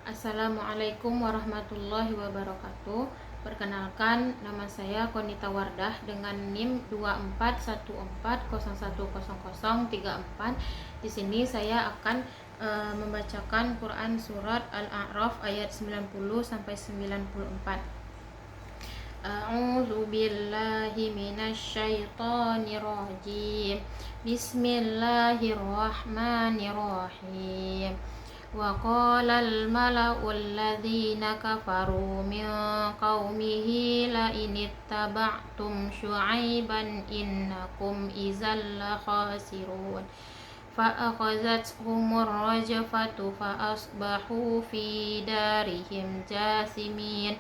Assalamualaikum warahmatullahi wabarakatuh. Perkenalkan, nama saya Konita Wardah dengan NIM 2414010034. Di sini saya akan membacakan Quran surat Al-A'raf ayat 90 sampai 94. A'udzu billahi minasyaitonir rajim. Bismillahirrahmanirrahim. وقال الملأ الذين كفروا من قومه لئن اتبعتم شعيبا إنكم إذا لخاسرون فأخذتهم الرجفة فأصبحوا في دارهم جاثمين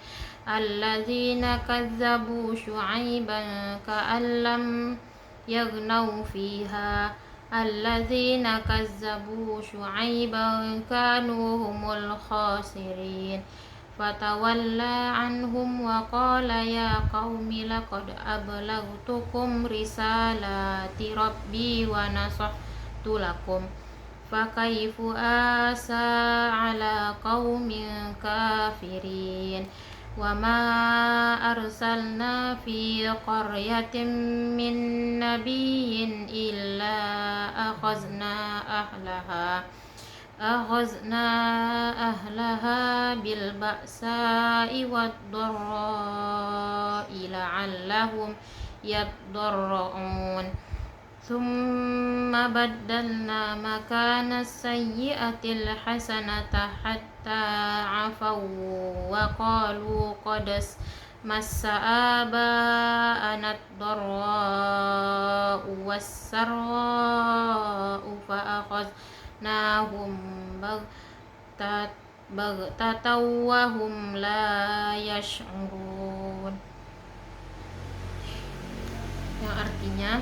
الذين كذبوا شعيبا كأن لم يغنوا فيها الذين كذبوا شعيبا كانوا هم الخاسرين فتولى عنهم وقال يا قوم لقد أبلغتكم رسالات ربي ونصحت لكم فكيف آسى على قوم كافرين وما أرسلنا في قرية من نبي إلا أخذنا أهلها بالبأساء والضراء لعلهم يضرعون ثم بدلنا مكان السيئة الحسنة حتى عفوا وقالوا قد مس آباءنا الضراء والسراء فأخذناهم بغتة وهم لا يشعرون. Yang artinya,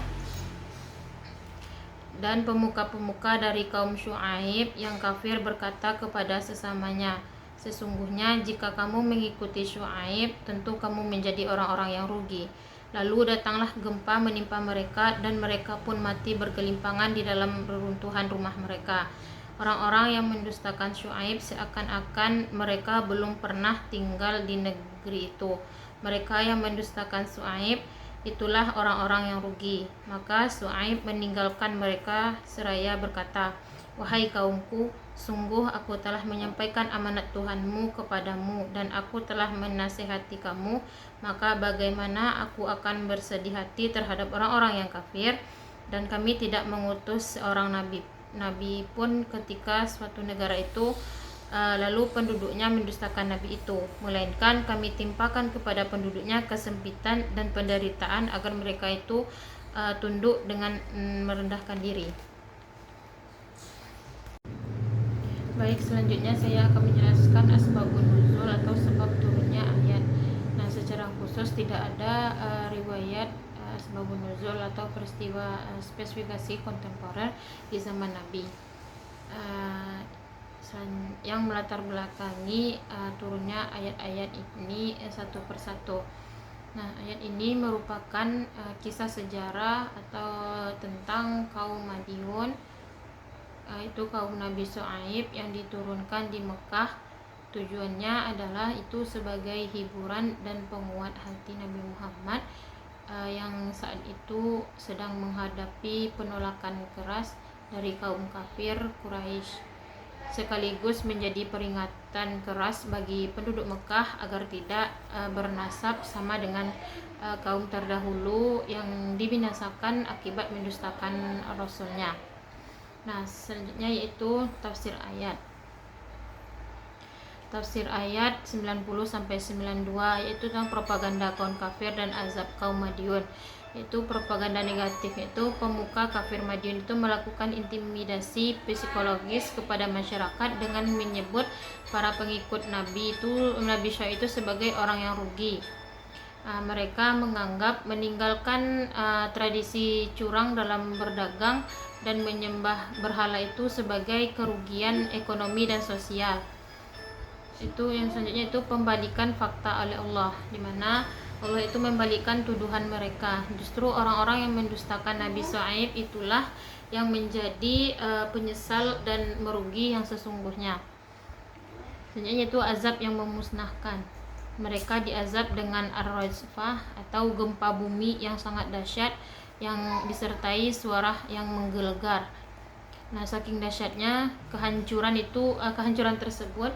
dan pemuka-pemuka dari kaum Syuaib yang kafir berkata kepada sesamanya, sesungguhnya jika kamu mengikuti Syuaib, tentu kamu menjadi orang-orang yang rugi. Lalu datanglah gempa menimpa mereka dan mereka pun mati bergelimpangan di dalam reruntuhan rumah mereka. Orang-orang yang mendustakan Syuaib seakan-akan mereka belum pernah tinggal di negeri itu. Mereka yang mendustakan Syuaib, itulah orang-orang yang rugi. Maka Syuaib meninggalkan mereka seraya berkata, wahai kaumku, sungguh aku telah menyampaikan amanat Tuhanmu kepadamu dan aku telah menasihati kamu, maka bagaimana aku akan bersedih hati terhadap orang-orang yang kafir. Dan kami tidak mengutus seorang nabi pun ketika suatu negara itu lalu penduduknya mendustakan nabi itu, melainkan kami timpakan kepada penduduknya kesempitan dan penderitaan agar mereka itu tunduk dengan merendahkan diri. Baik, selanjutnya saya akan menjelaskan asbabun nuzul atau sebab turunnya ayat. Nah, secara khusus tidak ada riwayat asbabun nuzul atau peristiwa spesifikasi kontemporer di zaman Nabi yang melatar belakangi turunnya ayat-ayat ini satu persatu. Nah, ayat ini merupakan kisah sejarah atau tentang kaum Madiun, itu kaum Nabi Syuaib yang diturunkan di Mekah. Tujuannya adalah itu sebagai hiburan dan penguat hati Nabi Muhammad yang saat itu sedang menghadapi penolakan keras dari kaum kafir Quraisy, sekaligus menjadi peringatan keras bagi penduduk Mekah agar tidak bernasab sama dengan kaum terdahulu yang dibinasakan akibat mendustakan Rasulnya. Nah, selanjutnya yaitu tafsir ayat. Tafsir ayat 90-92 yaitu tentang propaganda kaum kafir dan azab kaum Madiun. Itu propaganda negatif, itu pemuka kafir Madiun itu melakukan intimidasi psikologis kepada masyarakat dengan menyebut para pengikut Nabi Syuaib itu sebagai orang yang rugi. Mereka menganggap meninggalkan tradisi curang dalam berdagang dan menyembah berhala itu sebagai kerugian ekonomi dan sosial. Itu yang selanjutnya itu pembalikan fakta oleh Allah, di mana Allah itu membalikkan tuduhan mereka. Justru orang-orang yang mendustakan Nabi Syuaib itulah yang menjadi penyesal dan merugi yang sesungguhnya. Selanjutnya itu azab yang memusnahkan. Mereka diazab dengan ar-rajfah atau gempa bumi yang sangat dahsyat yang disertai suara yang menggelegar. Nah, saking dahsyatnya kehancuran tersebut,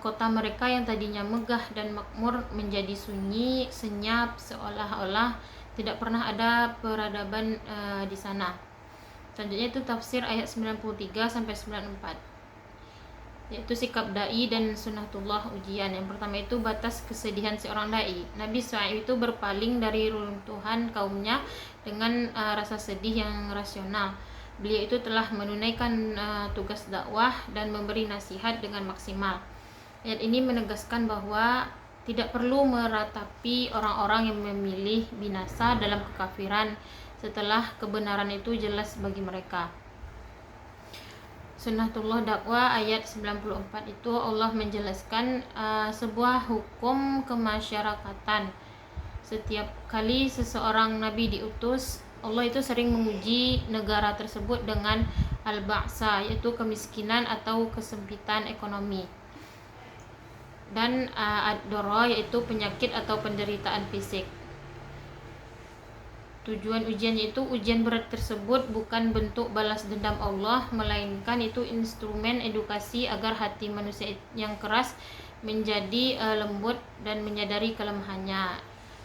kota mereka yang tadinya megah dan makmur menjadi sunyi, senyap, seolah-olah tidak pernah ada peradaban di sana. Selanjutnya itu tafsir ayat 93 sampai 94, yaitu sikap dai dan sunnatullah ujian. Yang pertama itu batas kesedihan seorang dai. Nabi SAW itu berpaling dari runtuhan kaumnya dengan rasa sedih yang rasional. Beliau itu telah menunaikan tugas dakwah dan memberi nasihat dengan maksimal. Ayat ini menegaskan bahwa tidak perlu meratapi orang-orang yang memilih binasa dalam kekafiran setelah kebenaran itu jelas bagi mereka. Sunnatullah dakwah ayat 94 itu Allah menjelaskan sebuah hukum kemasyarakatan. Setiap kali seseorang nabi diutus, Allah itu sering menguji negara tersebut dengan al-ba'sa, yaitu kemiskinan atau kesempitan ekonomi, dan ad-dara, yaitu penyakit atau penderitaan fisik. Tujuan ujiannya itu, ujian berat tersebut bukan bentuk balas dendam Allah, melainkan itu instrumen edukasi agar hati manusia yang keras menjadi lembut dan menyadari kelemahannya,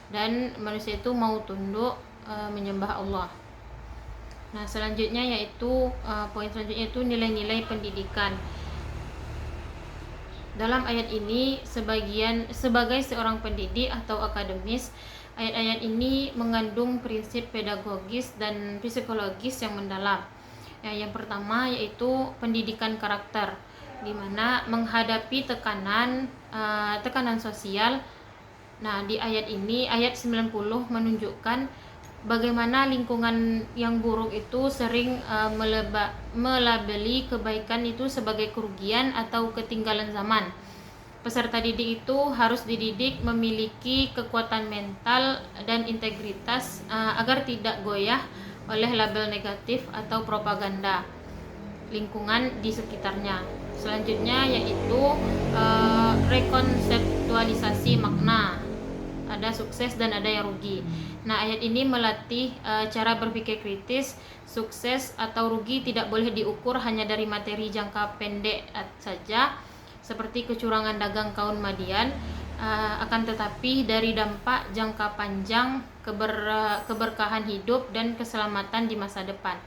dan manusia itu mau tunduk menyembah Allah. Nah, selanjutnya yaitu poin selanjutnya itu nilai-nilai pendidikan. Dalam ayat ini sebagai seorang pendidik atau akademis, ayat-ayat ini mengandung prinsip pedagogis dan psikologis yang mendalam. Yang pertama yaitu pendidikan karakter, di mana menghadapi tekanan sosial. Nah, di ayat ini, ayat 90 menunjukkan bagaimana lingkungan yang buruk itu sering melabeli kebaikan itu sebagai kerugian atau ketinggalan zaman. Peserta didik itu harus dididik memiliki kekuatan mental dan integritas agar tidak goyah oleh label negatif atau propaganda lingkungan di sekitarnya. Selanjutnya yaitu rekonseptualisasi makna. Ada sukses dan ada yang rugi. Nah, ayat ini melatih cara berpikir kritis. Sukses atau rugi tidak boleh diukur hanya dari materi jangka pendek saja, seperti kecurangan dagang kaum Madian, akan tetapi dari dampak jangka panjang, keberkahan hidup dan keselamatan di masa depan.